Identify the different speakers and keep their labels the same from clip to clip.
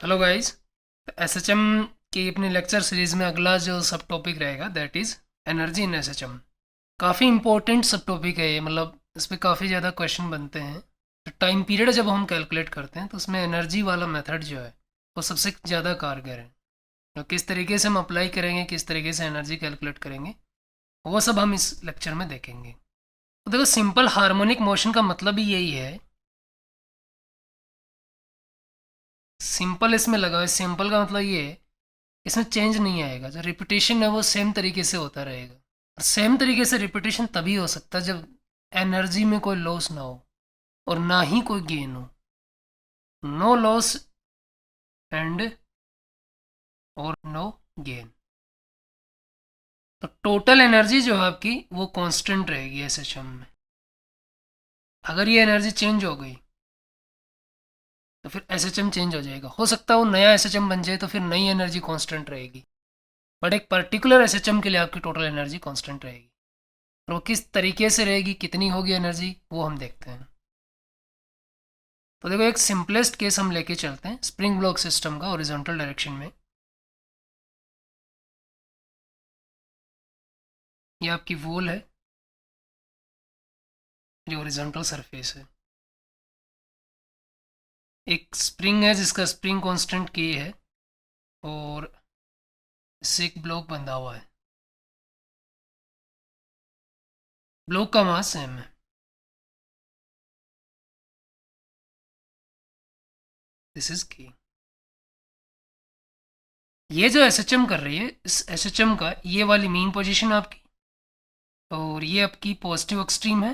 Speaker 1: Hello guys. SHM की अपने lecture series में अगला जो सब टॉपिक रहेगा that is energy in SHM. काफ़ी इंपॉर्टेंट सब टॉपिक है ये, मतलब इस पर काफ़ी ज़्यादा क्वेश्चन बनते हैं। तो टाइम पीरियड जब हम कैलकुलेट करते हैं तो उसमें एनर्जी वाला मेथड जो है वो सबसे ज़्यादा कारगर है। तो किस तरीके से हम अप्लाई करेंगे, किस तरीके से एनर्जी कैलकुलेट करेंगे, वो सब हम इस लेक्चर में देखेंगे। तो देखो, सिंपल हार्मोनिक मोशन का मतलब ही यही है। सिंपल इसमें लगा है, सिंपल का मतलब ये है इसमें चेंज नहीं आएगा। जो रिपीटेशन है वो सेम तरीके से होता रहेगा। और सेम तरीके से रिपीटेशन तभी हो सकता है जब एनर्जी में कोई लॉस ना हो और ना ही कोई गेन हो। नो लॉस एंड और नो गेन। तो टोटल एनर्जी जो है आपकी वो कांस्टेंट रहेगी एसएचएम में। अगर ये एनर्जी चेंज हो गई तो फिर एसएचएम चेंज हो जाएगा। हो सकता है वो नया एसएचएम बन जाए तो फिर नई एनर्जी कांस्टेंट रहेगी, बट एक पर्टिकुलर एसएचएम के लिए आपकी टोटल एनर्जी कांस्टेंट रहेगी। और वो किस तरीके से रहेगी, कितनी होगी एनर्जी, वो हम देखते हैं। तो देखो, एक सिंपलेस्ट केस हम लेके चलते हैं स्प्रिंग ब्लॉक सिस्टम का हॉरिजॉन्टल डायरेक्शन में। ये आपकी वॉल है, ये हॉरिजॉन्टल सरफेस है। एक स्प्रिंग है जिसका स्प्रिंग कांस्टेंट के है और इससे एक ब्लॉक बंधा हुआ है। ब्लॉक का मास सेम है। दिस इज के। ये जो एसएचएम कर रही है, इस एसएचएम का ये वाली मेन पोजीशन आपकी, और ये आपकी पॉजिटिव एक्सट्रीम है,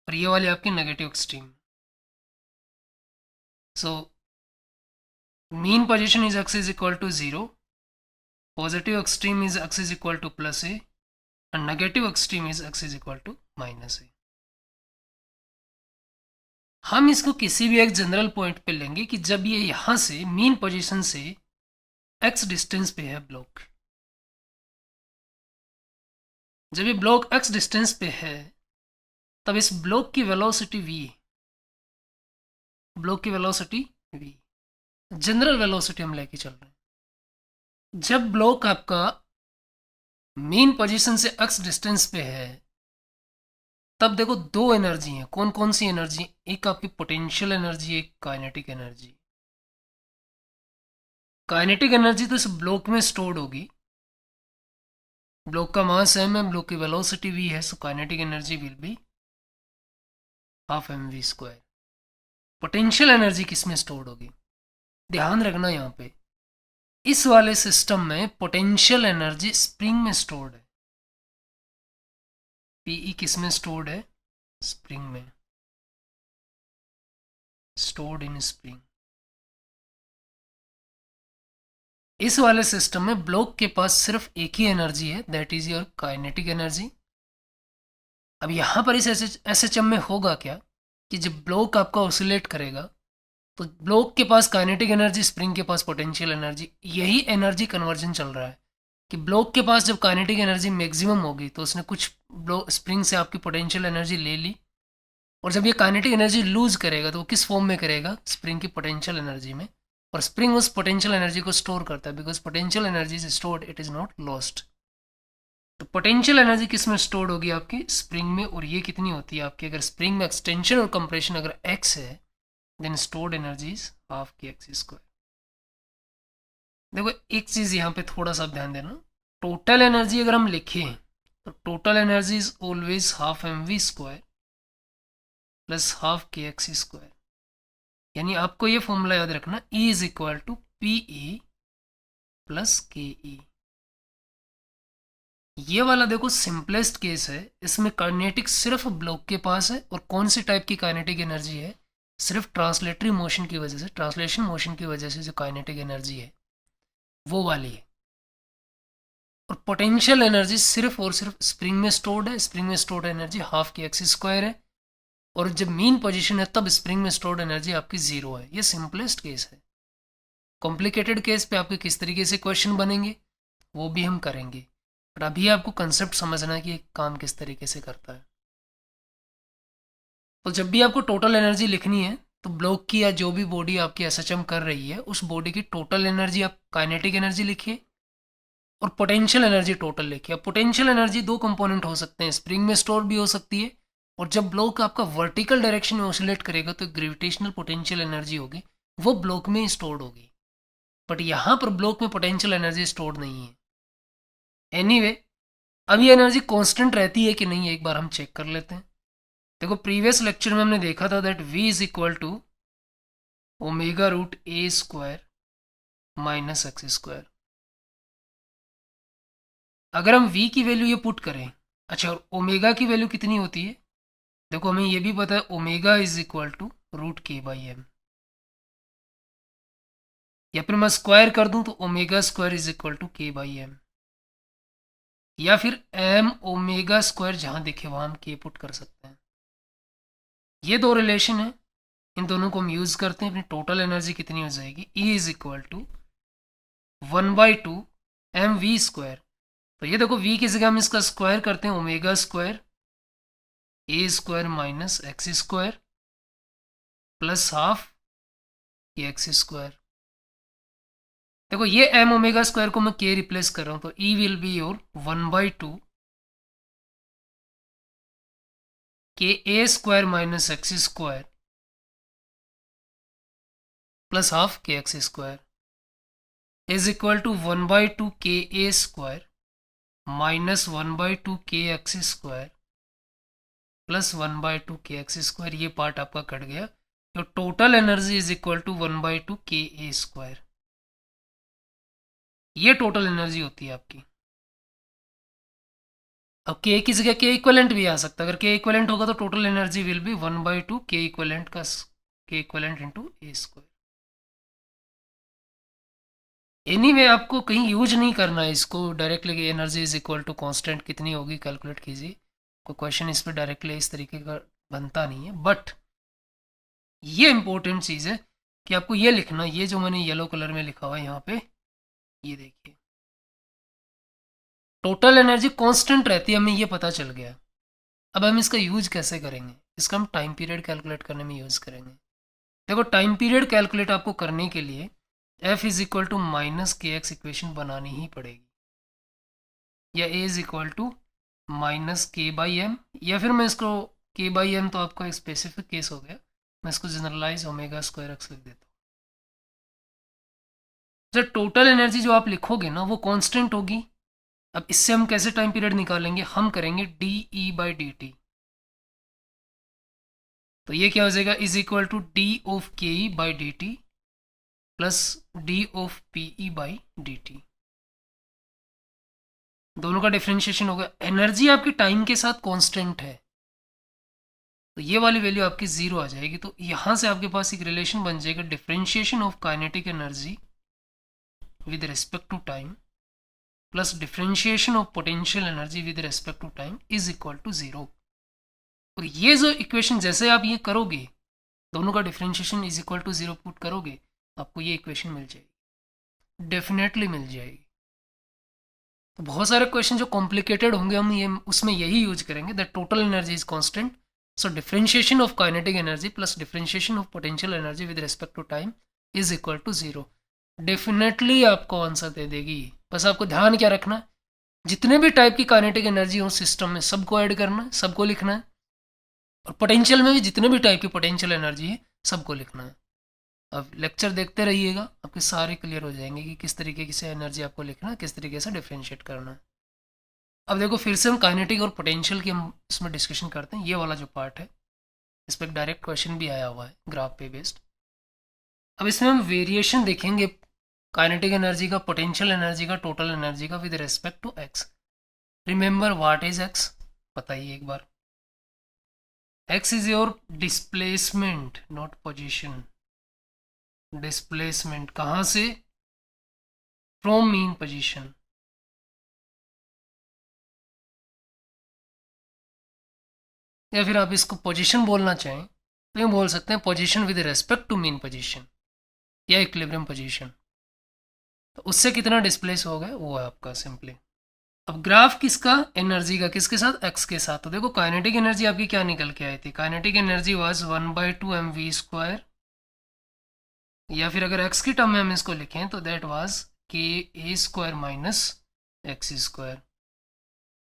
Speaker 1: और ये वाली आपकी negative extreme. So mean position is x is equal to 0, positive extreme is x is equal to plus a, and negative extreme is x is equal to minus a। हम इसको किसी भी एक जनरल पॉइंट पे लेंगे कि जब ये यहां से मीन पोजीशन से x डिस्टेंस पे है ब्लॉक। जब ये ब्लॉक x डिस्टेंस पे है तब इस ब्लॉक की वेलोसिटी v, ब्लॉक की वेलोसिटी v, जनरल वेलोसिटी हम लेके चल रहे हैं। जब ब्लॉक आपका मेन पोजीशन से x डिस्टेंस पे है तब देखो दो एनर्जी हैं। कौन कौन सी एनर्जी? एक आपकी पोटेंशियल एनर्जी, एक काइनेटिक एनर्जी। काइनेटिक एनर्जी तो इस ब्लॉक में स्टोर्ड होगी। ब्लॉक का मास m है, ब्लॉक की वेलोसिटी v है, so kinetic energy will be half M V square. Potential energy किस में स्टोर्ड होगी? ध्यान रखना यहाँ पे, इस वाले सिस्टम में पोटेंशियल एनर्जी स्प्रिंग में स्टोर्ड है। पीई किस में स्टोर्ड है? स्प्रिंग में, स्टोर्ड इन स्प्रिंग। इस वाले सिस्टम में ब्लॉक के पास सिर्फ एक ही एनर्जी है, that is your kinetic energy. अब यहाँ पर इस एसएचएम में होगा क्या कि जब ब्लॉक आपका ऑसिलेट करेगा तो ब्लॉक के पास काइनेटिक एनर्जी, स्प्रिंग के पास पोटेंशियल एनर्जी, यही एनर्जी कन्वर्जन चल रहा है। कि ब्लॉक के पास जब काइनेटिक एनर्जी मैक्सिमम होगी तो उसने कुछ ब्लॉक स्प्रिंग से आपकी पोटेंशियल एनर्जी ले ली, और जब ये काइनेटिक एनर्जी लूज करेगा तो वो किस फॉर्म में करेगा? स्प्रिंग की पोटेंशियल एनर्जी में। और स्प्रिंग उस पोटेंशियल एनर्जी को स्टोर करता है, because potential energy is stored, it is not lost. तो पोटेंशियल एनर्जी किस में स्टोर्ड होगी? आपकी स्प्रिंग में। और ये कितनी होती है आपकी? अगर स्प्रिंग में एक्सटेंशन और कंप्रेशन अगर x है then stored energy is half K X square. देखो, एक चीज यहाँ पे थोड़ा सा ध्यान देना। टोटल एनर्जी अगर हम लिखें तो total energy is always half M V square plus half K X square. यानी आपको ये फॉर्मूला याद रखना, E is equal to P E plus K E. ये वाला देखो सिंपलेस्ट केस है, इसमें काइनेटिक सिर्फ ब्लॉक के पास है। और कौन सी टाइप की काइनेटिक एनर्जी है? सिर्फ ट्रांसलेटरी मोशन की वजह से, ट्रांसलेशन मोशन की वजह से जो काइनेटिक एनर्जी है वो वाली है। और पोटेंशियल एनर्जी सिर्फ और सिर्फ स्प्रिंग में स्टोर्ड है। स्प्रिंग में stored energy half K X square है, और जब मीन पोजीशन है तब स्प्रिंग में स्टोर्ड एनर्जी आपकी जीरो है। ये सिंपलेस्ट केस है। कॉम्प्लिकेटेड केस पे आपके किस तरीके से क्वेश्चन बनेंगे वो भी हम करेंगे, पर अभी आपको कंसेप्ट समझना है कि ये काम किस तरीके से करता है। तो जब भी आपको टोटल एनर्जी लिखनी है तो ब्लॉक की या जो भी बॉडी आपकी एसएचएम कर रही है उस बॉडी की टोटल एनर्जी आप काइनेटिक एनर्जी लिखिए और पोटेंशियल एनर्जी टोटल लिखिए। अब पोटेंशियल एनर्जी दो कंपोनेंट हो सकते हैं, स्प्रिंग में स्टोर भी हो सकती है और जब ब्लॉक आपका वर्टिकल डायरेक्शन में ऑसिलेट करेगा तो ग्रेविटेशनल पोटेंशियल एनर्जी होगी, वो ब्लॉक में ही स्टोर्ड होगी। बट यहाँ पर ब्लॉक में पोटेंशियल एनर्जी स्टोर्ड नहीं है। एनीवे अब ये एनर्जी कांस्टेंट रहती है कि नहीं एक बार हम चेक कर लेते हैं। देखो प्रीवियस लेक्चर में हमने देखा था that v is equal to omega root A square minus X square. अगर हम v की वैल्यू ये पुट करें, अच्छा और ओमेगा की वैल्यू कितनी होती है, देखो हमें ये भी पता है omega is equal to root K by M, या फिर मैं स्क्वायर कर दूं तो omega square is equal to K by M, या फिर एम ओमेगा स्क्वायर जहां दिखे वहां हम के पुट कर सकते हैं। ये दो रिलेशन है, इन दोनों को हम यूज करते हैं, अपनी टोटल एनर्जी कितनी हो जाएगी E is equal to 1/2 M V square. तो ये देखो v की जगह हम इसका स्क्वायर करते हैं, omega square A square minus X square plus half K X square. देखो ये एम ओमेगा स्क्वायर को मैं के रिप्लेस कर रहा हूं तो E will be your 1/2 K A square minus X square plus half K X square is equal to 1/2 K A square minus 1/2 K X square plus 1/2 K X square. ये part आपका cut गया, तो total energy is equal to 1/2 K A square. ये total energy होती है आपकी। अब के की जगह के इक्वलेंट भी आ सकता है, अगर के इक्वलेंट होगा तो टोटल एनर्जी विल बी 1/2 के इक्वलेंट का K equivalent into A square. Anyway आपको कहीं यूज नहीं करना है इसको, directly energy is equal to constant कितनी होगी कैलकुलेट कीजिए, कोई क्वेश्चन इस पर डायरेक्टली इस तरीके का बनता नहीं है। बट ये इंपॉर्टेंट चीज़ है कि आपको ये लिखना, ये जो मैंने येलो कलर में लिखा हुआ है यहाँ पे, ये देखिए टोटल एनर्जी कांस्टेंट रहती है, हमें ये पता चल गया। अब हम इसका यूज कैसे करेंगे, इसका हम टाइम पीरियड कैलकुलेट करने में यूज़ करेंगे। देखो टाइम पीरियड कैलकुलेट आपको करने के लिए f is equal to minus K X equation बनानी ही पड़ेगी, या a is equal to minus K by M, या फिर मैं इसको के बाई एम तो आपका एक स्पेसिफिक केस हो गया, मैं इसको जनरलाइज ओमेगा स्क्वायर एक्स लिख देता हूँ। जब टोटल एनर्जी जो आप लिखोगे ना वो कांस्टेंट होगी। अब इससे हम कैसे टाइम पीरियड निकालेंगे, हम करेंगे D E by D T, तो ये क्या हो जाएगा is equal to D of K E by D T plus D of P E by D T, दोनों का डिफ्रेंशिएशन होगा। एनर्जी आपकी टाइम के साथ कांस्टेंट है तो ये वाली वैल्यू आपकी जीरो आ जाएगी, तो यहां से आपके पास एक रिलेशन बन जाएगा differentiation of kinetic energy with respect to time plus differentiation of potential energy with respect to time is equal to zero. और ये जो इक्वेशन जैसे आप ये करोगे, दोनों का differentiation is equal to zero put करोगे, आपको ये इक्वेशन मिल जाएगी, डेफिनेटली मिल जाएगी। तो बहुत सारे क्वेश्चन जो कॉम्प्लिकेटेड होंगे हम ये उसमें यही यूज करेंगे that total energy is constant, so differentiation of kinetic energy plus differentiation of potential energy with respect to time is equal to zero. Definitely आपको आंसर दे देगी। बस आपको ध्यान क्या रखना, जितने भी टाइप की काइनेटिक एनर्जी हो सिस्टम में सबको ऐड करना है, सबको लिखना है, और पोटेंशियल में भी जितने भी टाइप की पोटेंशियल एनर्जी है सबको लिखना है। अब लेक्चर देखते रहिएगा, आपके सारे क्लियर हो जाएंगे कि किस तरीके से एनर्जी आपको लिखना है, किस तरीके से डिफ्रेंशिएट करना है। अब देखो फिर से हम काइनेटिक और पोटेंशियल की हम इसमें डिस्कशन करते हैं। ये वाला जो पार्ट है इस पर डायरेक्ट क्वेश्चन भी आया हुआ है ग्राफ पे बेस्ड। अब इसमें हम वेरिएशन देखेंगे काइनेटिक एनर्जी का, पोटेंशियल एनर्जी का, टोटल एनर्जी का with respect to X. Remember what is X, बताइए एक बार। X is your displacement not position, displacement कहाँ से, फ्रॉम मीन पोजीशन। या फिर आप इसको पोजीशन बोलना चाहें तो ये बोल सकते हैं position with respect to mean position या इक्विलिब्रियम पोजीशन। तो उससे कितना डिस्प्लेस हो गया वो है आपका सिंपली। अब ग्राफ किसका, एनर्जी का, किसके साथ, एक्स के साथ। तो देखो काइनेटिक एनर्जी आपकी क्या निकल के आई थी, kinetic energy was 1/2 mv square या फिर अगर x की टर्म में हम इसको लिखें तो that was K A square minus X square.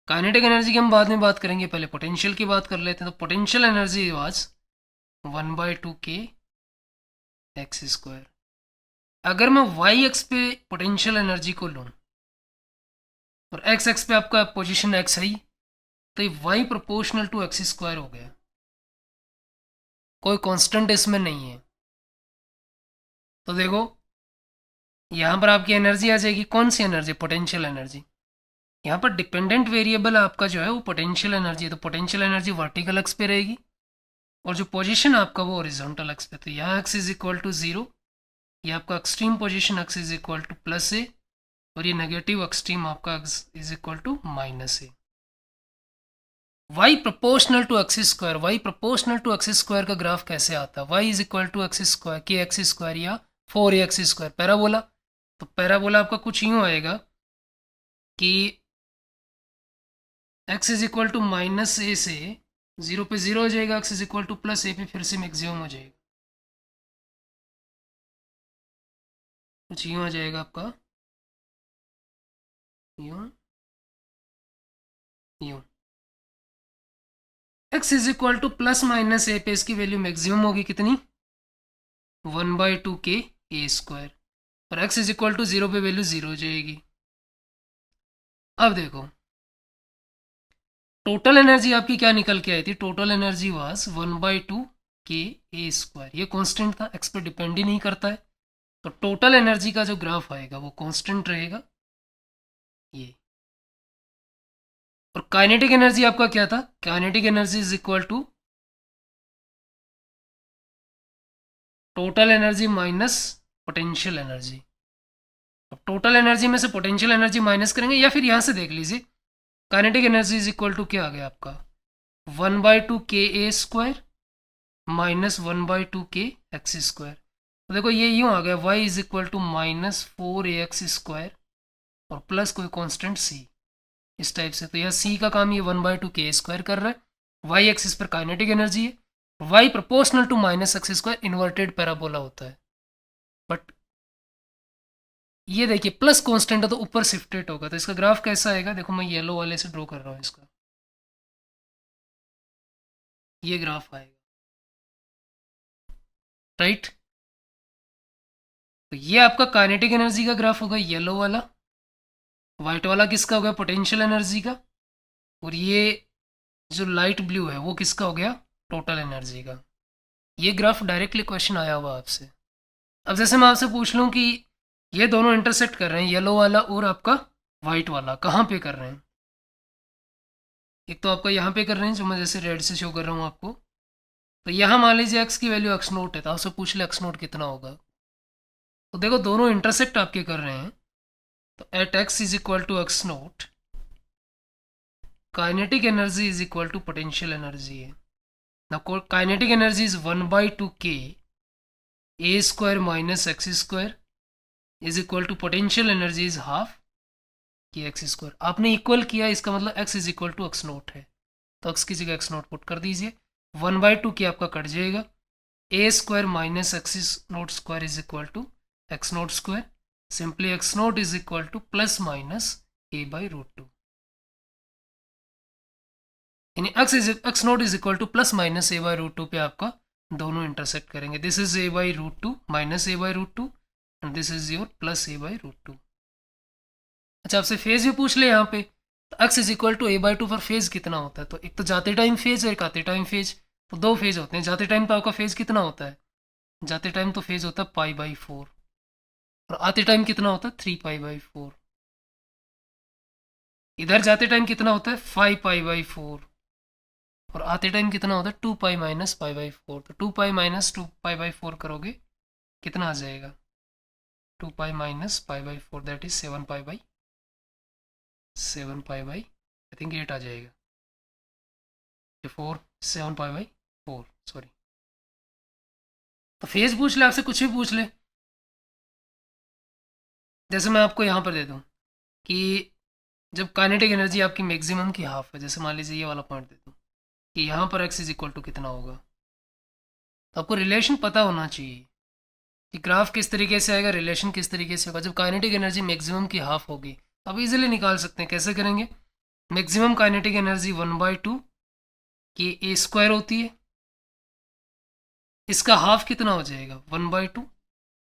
Speaker 1: Kinetic energy की हम बाद में बात करेंगे, पहले पोटेंशियल की बात कर लेते हैं। तो potential energy was 1/2 K X square. अगर मैं वाई एक्स पे पोटेंशियल एनर्जी को लूँ और एक्स एक्स पे आपका पोजीशन एक्स है, तो ये Y proportional to X square हो गया, कोई कांस्टेंट इसमें नहीं है। तो देखो यहाँ पर आपकी एनर्जी आ जाएगी, कौन सी एनर्जी? Potential energy. यहाँ पर डिपेंडेंट वेरिएबल आपका जो है वो पोटेंशियल एनर्जी है, तो पोटेंशियल एनर्जी वर्टिकल एक्स पे रहेगी और जो पोजीशन आपका वो हॉरिजॉन्टल एक्स पे। तो यहाँ एक्स इज इक्वल टू 0, ये आपका extreme position X is equal to plus A और ये नेगेटिव एक्सट्रीम आपका X is equal to minus A. Y proportional to X square, Y proportional to X square का graph कैसे आता है? Y is equal to X square K X square या 4 X square parabola. तो parabola आपका कुछ यूँ आएगा कि X is equal to minus A से 0 पे 0 हो जाएगा, X is equal to plus A पे फिर से मैक्सिमम हो जाएगा, कुछ यूँ आ जाएगा आपका, यूँ यूँ। X is equal to plus minus A पे इसकी वैल्यू मैक्सिमम होगी कितनी? 1/2 के ए स्क्वायर और एक्स इज इक्वल टू 0 पे वैल्यू 0 हो जाएगी। अब देखो टोटल एनर्जी आपकी क्या निकल के आई थी? Total energy was 1/2 K A square. ये कांस्टेंट था, एक्स पे डिपेंड ही नहीं करता है, तो टोटल एनर्जी का जो ग्राफ आएगा वो कांस्टेंट रहेगा ये। और काइनेटिक एनर्जी आपका क्या था? Kinetic energy is equal to total energy minus potential energy. अब टोटल एनर्जी में से पोटेंशियल एनर्जी माइनस करेंगे या फिर यहाँ से देख लीजिए, kinetic energy is equal to क्या आ गया आपका? 1/2 K A square minus 1/2 K X square. तो देखो ये यूँ आ गया, Y is equal to minus 4ax square और प्लस कोई कांस्टेंट सी, इस टाइप से। तो यह सी का काम ये 1/2 के स्क्वायर कर रहा है। वाई एक्सिस पर काइनेटिक एनर्जी है, Y proportional to minus X square inverted parabola होता है। बट ये देखिए प्लस कांस्टेंट है तो ऊपर शिफ्टेड होगा, तो इसका ग्राफ कैसा आएगा? देखो मैं येलो वाले से ड्रॉ कर रहा हूँ इसका, ये ग्राफ आएगा, राइट। तो ये आपका काइनेटिक एनर्जी का ग्राफ होगा येलो वाला, वाइट वाला किसका होगा? पोटेंशियल एनर्जी का, और ये जो लाइट ब्लू है वो किसका हो गया? टोटल एनर्जी का। ये ग्राफ डायरेक्टली क्वेश्चन आया हुआ आपसे। अब जैसे मैं आपसे पूछ लूँ कि ये दोनों इंटरसेक्ट कर रहे हैं, येलो वाला और आपका वाइट वाला, कहाँ पे कर रहे हैं? एक तो आपका यहाँ पे कर रहे हैं जो मैं जैसे रेड से शो कर रहा हूँ आपको, तो यहाँ मान लीजिए एक्स की वैल्यू एक्स नोट है, तो आपसे पूछ ले एक्स नोट कितना होगा। तो देखो दोनों इंटरसेक्ट आपके कर रहे हैं, तो at X is equal to X naught kinetic energy is equal to potential energy है ना। Kinetic energy is 1/2 K A square minus X square is equal to potential energy is half K X square. आपने equal किया, इसका मतलब X is equal to X naught है, तो x की जगह एक्स नोट पुट कर दीजिए। 1/2 के आपका कट जाएगा, A square minus X naught square is equal to X naught square. Simply X naught is equal to plus minus a/√2, यानी X naught is equal to plus minus a/√2 पे आपका दोनों इंटरसेक्ट करेंगे। This is a/√2 minus a/√2 and this is your plus a/√2। अच्छा आपसे phase भी पूछ ले यहाँ पे, तो x is equal to a/2 पर फेज कितना होता है? तो एक तो जाते टाइम फेज और एक आते टाइम फेज, तो दो फेज होते हैं। जाते टाइम तो आपका फेज कितना होता है? जाते टाइम तो फेज होता है π/4 और आते टाइम कितना होता है? 3π/4। इधर जाते टाइम कितना होता है? 5π/4 और आते टाइम कितना होता है? 2π माइनस π/4। तो 2π माइनस 2π/4 करोगे कितना आ जाएगा? 2π minus π/4 that is 7π I think 8 आ जाएगा, 7π/4 सॉरी। तो फेज पूछ ले आपसे, कुछ भी पूछ ले, जैसे मैं आपको यहाँ पर दे दूँ कि जब काइनेटिक एनर्जी आपकी मैक्सिमम की हाफ है, जैसे मान लीजिए ये वाला पॉइंट दे दूँ कि यहाँ पर एक्स इज इक्वल टू कितना होगा, तो आपको रिलेशन पता होना चाहिए कि ग्राफ किस तरीके से आएगा, रिलेशन किस तरीके से होगा जब काइनेटिक एनर्जी मैक्सिमम की हाफ होगी। अब इजीली निकाल सकते हैं, कैसे करेंगे। Maximum kinetic energy 1/2 K A square होती है, इसका हाफ कितना हो जाएगा 1/2,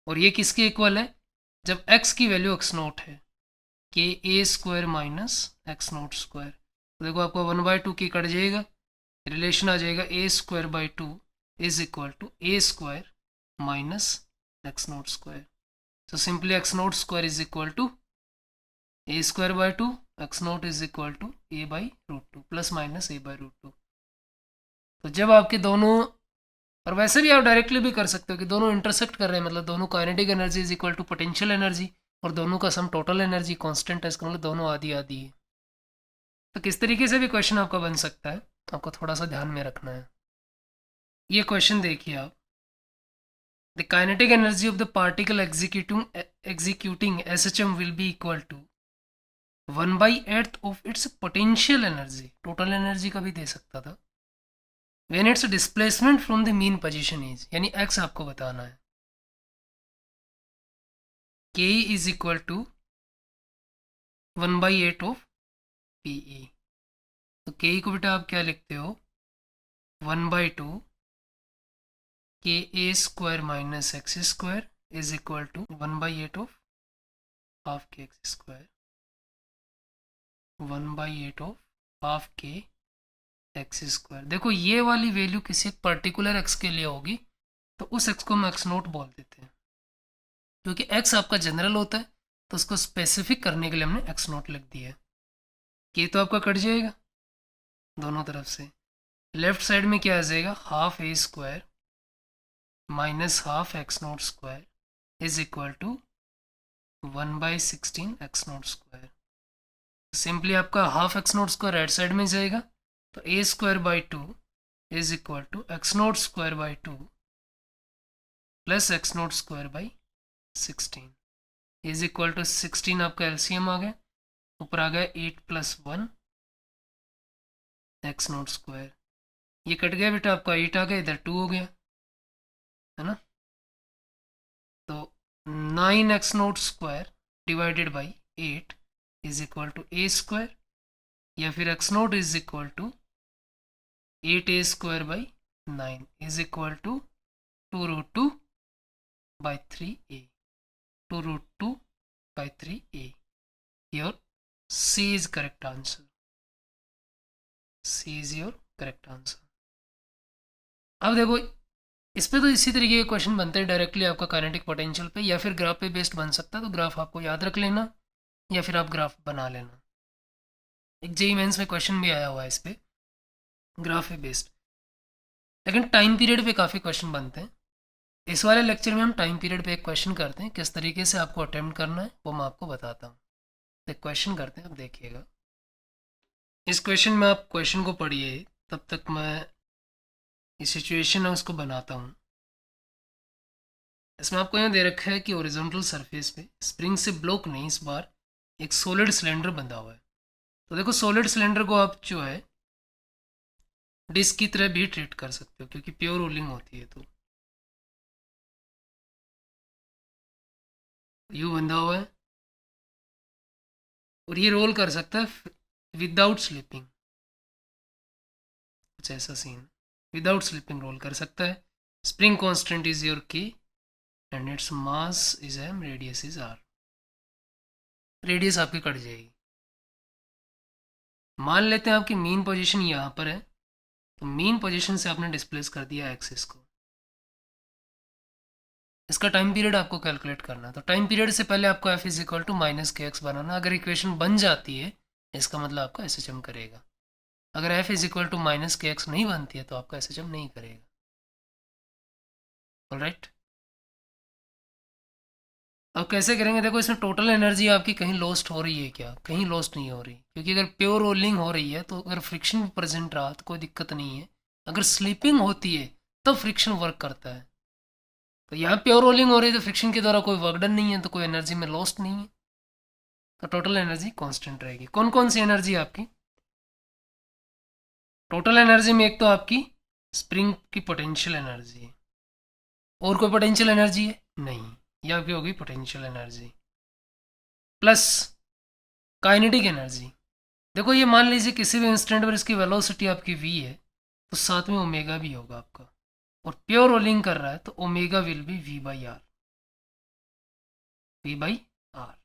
Speaker 1: और ये किसके इक्वल है, जब x की वैल्यू x0 है, के A square minus x0 square. तो देखो आपको 1/2 की कट जाएगा, रिलेशन आ जाएगा A square by 2 is equal to A square minus x0 square. So simply x0 square is equal to a square by 2, x0 is equal to a by root 2 plus minus a by root 2। तो जब आपके दोनों, और वैसे भी आप directly भी कर सकते हो कि दोनों इंटरसेक्ट कर रहे हैं, मतलब दोनों kinetic energy is equal to potential energy, और दोनों का सम टोटल एनर्जी कांस्टेंट है, इसका मतलब दोनों आधी आधी है। तो किस तरीके से भी क्वेश्चन आपका बन सकता है, तो आपको थोड़ा सा ध्यान में रखना है। ये क्वेश्चन देखिए आप, the kinetic energy of the particle executing SHM will be equal to 1/8 of its potential energy, total energy का भी दे सकता था, when its displacement from the mean position is, यानी x आपको बताना है। k is equal to 1/8 of PE, तो k को बेटा आप क्या लिखते हो 1/2 K A square minus X square is equal to 1/8 of half K X square, 1/8 of half K X square. देखो ये वाली वैल्यू किसी एक पर्टिकुलर एक्स के लिए होगी, तो उस एक्स को हम एक्स नोट बोल देते हैं, क्योंकि एक्स आपका जनरल होता है, तो उसको स्पेसिफिक करने के लिए हमने एक्स नोट लिख दिया है। के तो आपका कट जाएगा दोनों तरफ से, लेफ्ट साइड में क्या आ जाएगा half A square minus half X naught square is equal to 1/16 X naught square. Simply आपका half X naught square right side में जाएगा, तो A square by 2 is equal to X naught square by 2 plus X naught square by 16 is equal to 16 आपका LCM आ गया, ऊपर आ गया 8 + 1 x naught square, ये cut गया बेटा आपका 8 आ गया, इधर 2 हो गया है ना। तो 9 X naught square divided by 8 is equal to A square, या फिर X naught is equal to 8a square by 9 is equal to 2√2/3a, 2√2/3a। Your C is correct answer, C is your correct answer। अब देखो इस पे तो इसी तरीके के क्वेश्चन बनते हैं डायरेक्टली आपका काइनेटिक पोटेंशियल पे, या फिर ग्राफ पे बेस्ड बन सकता है, तो ग्राफ आपको याद रख लेना या फिर आप ग्राफ बना लेना। एक जेईई मेंस में क्वेश्चन भी आया हुआ है इस पे ग्राफ पे बेस्ड, लेकिन टाइम पीरियड पे काफ़ी क्वेश्चन बनते हैं। इस वाले लेक्चर में हम टाइम पीरियड पे एक क्वेश्चन करते हैं, किस तरीके से आपको अटेम्प्ट करना है वो मैं आपको बताता हूँ। एक क्वेश्चन करते हैं, अब देखिएगा। इस क्वेश्चन में आप क्वेश्चन को पढ़िए, तब तक मैं ये सिचुएशन है उसको बनाता हूँ। इसमें आपको यहाँ दे रखा है कि ओरिजेंटल सरफेस पे स्प्रिंग से ब्लॉक नहीं, इस बार एक सॉलिड सिलेंडर बंधा हुआ है। तो देखो सॉलिड सिलेंडर को आप जो है डिस्क की तरह भी ट्रीट कर सकते हो, क्योंकि प्योर रोलिंग होती है। तो यू बंधा हुआ है और ये रोल कर सकता है विदाउट स्लिपिंग, कुछ ऐसा सीन, विदाउट स्लिपिंग रोल कर सकता है। Spring constant is your K and its mass is M, radius is R. Radius आपकी कट जाएगी। मान लेते हैं आपकी मीन पोजीशन यहाँ पर है, तो मीन पोजीशन से आपने डिस्प्लेस कर दिया एक्सिस को। इसका टाइम पीरियड आपको कैलकुलेट करना है, तो टाइम पीरियड से पहले आपको F is equal to minus K X बनाना। अगर इक्वेशन बन जाती है इसका मतलब आपका एस एच एम करेगा, अगर F is equal to minus K X नहीं बनती है तो आपका एस एच एम नहीं करेगा। ऑलराइट, अब कैसे करेंगे, देखो इसमें टोटल एनर्जी आपकी कहीं लॉस्ट हो रही है क्या, कहीं लॉस्ट नहीं हो रही, क्योंकि अगर प्योर रोलिंग हो रही है तो अगर फ्रिक्शन प्रेजेंट रहा तो कोई दिक्कत नहीं है। अगर स्लीपिंग होती है तब फ्रिक्शन वर्क करता है, तो यहाँ प्योर रोलिंग हो रही है तो फ्रिक्शन के द्वारा कोई वर्क डन नहीं है, तो कोई एनर्जी में लॉस्ट नहीं है, तो टोटल एनर्जी कांस्टेंट रहेगी। कौन कौन सी एनर्जी आपकी टोटल एनर्जी में, एक तो आपकी स्प्रिंग की पोटेंशियल एनर्जी है, और कोई पोटेंशियल एनर्जी है नहीं, ये आपकी होगी potential energy plus kinetic energy. देखो ये मान लीजिए किसी भी इंस्टेंट पर इसकी वेलोसिटी आपकी v है, तो साथ में ओमेगा भी होगा आपका, और प्योर रोलिंग कर रहा है तो omega will be v by R, v by R.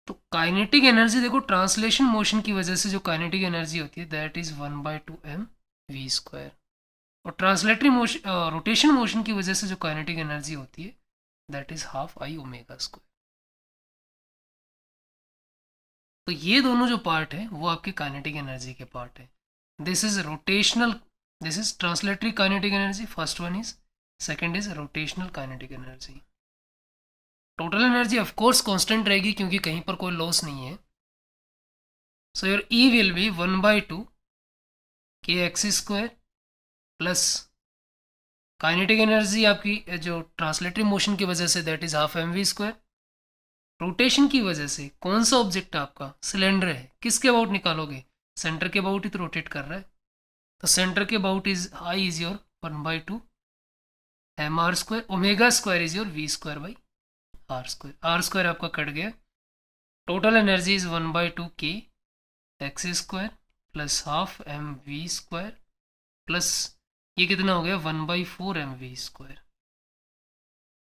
Speaker 1: तो काइनेटिक एनर्जी देखो ट्रांसलेशन मोशन की वजह से जो काइनेटिक एनर्जी होती है that is 1/2m v square, और ट्रांसलेटरी मोशन रोटेशन मोशन की वजह से जो काइनेटिक एनर्जी होती है that is half I omega square. तो ये दोनों जो पार्ट है वो आपके काइनेटिक एनर्जी के पार्ट है। This is rotational, this is translatory kinetic energy, first one is, second is rotational kinetic energy. Total energy of course constant रहेगी क्योंकि कहीं पर कोई लॉस नहीं है। So your E will be 1/2 kx² plus kinetic energy आपकी जो translatory motion की वजह say that is half mv²। Rotation की वजह से कौन सा ऑब्जेक्ट आपका सिलेंडर है, किसके अबाउट निकालोगे, सेंटर के अबाउट ही तो रोटेट कर रहा है, तो सेंटर के about is I is your 1/2 mr², omega square is your v² by r²। r² आपका कट गया। Total energy is 1/2 kx² plus half mv² plus ये कितना हो गया 1/4 mv²।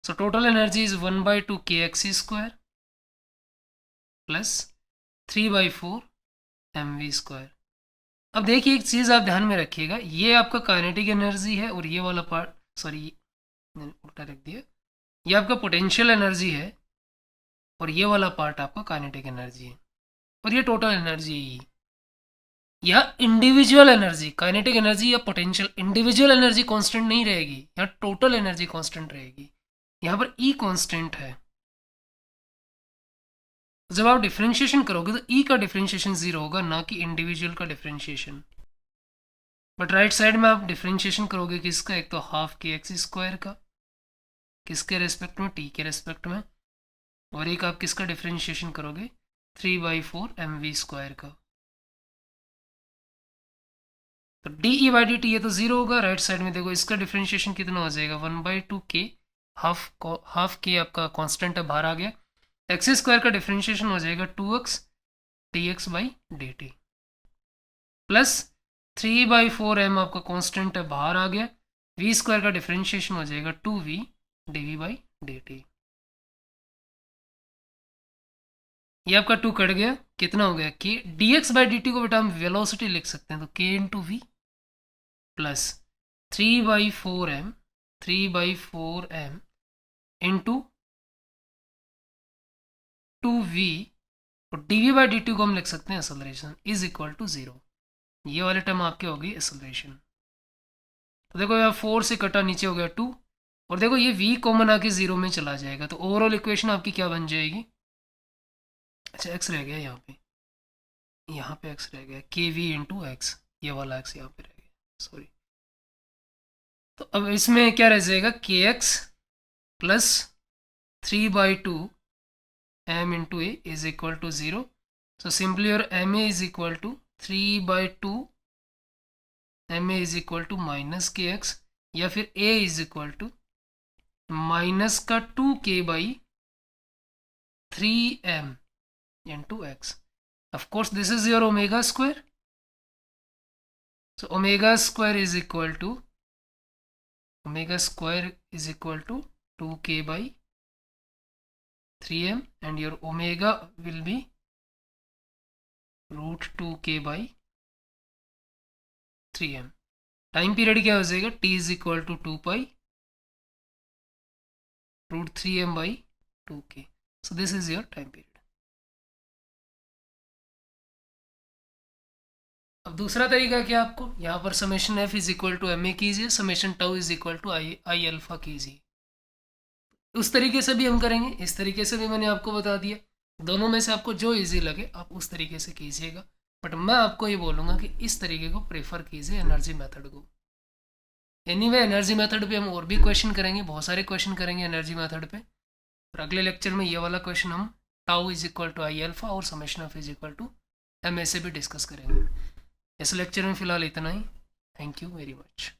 Speaker 1: So total energy is 1/2 kx² plus 3/4 mv²। अब देखिए एक चीज़ आप ध्यान में रखिएगा, ये आपका काइनेटिक एनर्जी है और ये वाला पार्ट, सॉरी मैंने उल्टा रख दिया, ये आपका पोटेंशियल एनर्जी है और ये वाला पार्ट आपका काइनेटिक एनर्जी है, और ये टोटल एनर्जी है। या इंडिविजुअल एनर्जी, काइनेटिक एनर्जी या पोटेंशियल, इंडिविजुअल एनर्जी कांस्टेंट नहीं रहेगी, यहाँ टोटल एनर्जी कांस्टेंट रहेगी। यहाँ पर ई कांस्टेंट है। जब आप डिफरेंशिएशन करोगे तो ई का डिफरेंशिएशन 0 होगा, ना कि इंडिविजुअल का डिफरेंशिएशन। बट राइट साइड में आप डिफरेंशिएशन करोगे किसका, एक तो हाफ kx² का, किसके रेस्पेक्ट में, टी के रेस्पेक्ट में, और एक आप किसका डिफरेंशिएशन करोगे 3/4 mv² का। तो dE/dt ये तो 0 होगा। राइट साइड में देखो इसका डिफरेंशिएशन कितना हो जाएगा 1/2 k, हाफ k आपका कांस्टेंट है बाहर आ गया, x² का डिफरेंशिएशन हो जाएगा 2x dx/dt प्लस 3/4 m आपका कांस्टेंट है बाहर आ गया, v² का डिफरेंशिएशन हो जाएगा 2v dv/dt। ये आपका 2 कट गया, कितना हो गया k, dx/dt को बेटा हम वेलोसिटी लिख सकते हैं, तो k into V plus 3/4m into 2v, और dv/dt को हम लिख सकते हैं एक्सेलरेशन इज इक्वल टू 0। ये वाले टर्म आपके हो गई एक्सेलरेशन। तो देखो यहाँ 4 से कटा नीचे हो गया 2, और देखो ये v कॉमन आके 0 में चला जाएगा, तो ओवरऑल इक्वेशन आपकी क्या बन जाएगी, अच्छा x रह गया यहाँ पे x रह गया kv इंटू एक्स, ये वाला x यहाँ पे रह गया, सॉरी। तो अब इसमें क्या रह जाएगा kx plus 3/2 m into A is equal to 0। So simply और ma is equal to 3/2 ma is equal to minus kx, या फिर a is equal to minus का 2k/3m into x. Of course this is your omega square, so omega square is equal to 2k/3m and your omega will be √2k/3m। Time period क्या हो जाएगा, t is equal to 2 √3m/2k। so this is your time period। अब दूसरा तरीका क्या आपको, यहाँ पर summation f is equal to M A कीजिए, summation tau is equal to I alpha कीजिए। उस तरीके से भी हम करेंगे, इस तरीके से भी मैंने आपको बता दिया, दोनों में से आपको जो इजी लगे आप उस तरीके से कीजिएगा, बट मैं आपको ये बोलूँगा कि इस तरीके को प्रेफर कीजिए एनर्जी मेथड को। एनीवे एनर्जी मेथड पे हम और भी क्वेश्चन करेंगे, बहुत सारे क्वेश्चन करेंगे एनर्जी मेथड पे, और अगले लेक्चर में ये वाला क्वेश्चन हम tau is equal to I alpha और summation of is equal to M A से भी डिस्कस करेंगे। इस लेक्चर में फ़िलहाल इतना ही। Thank you very much.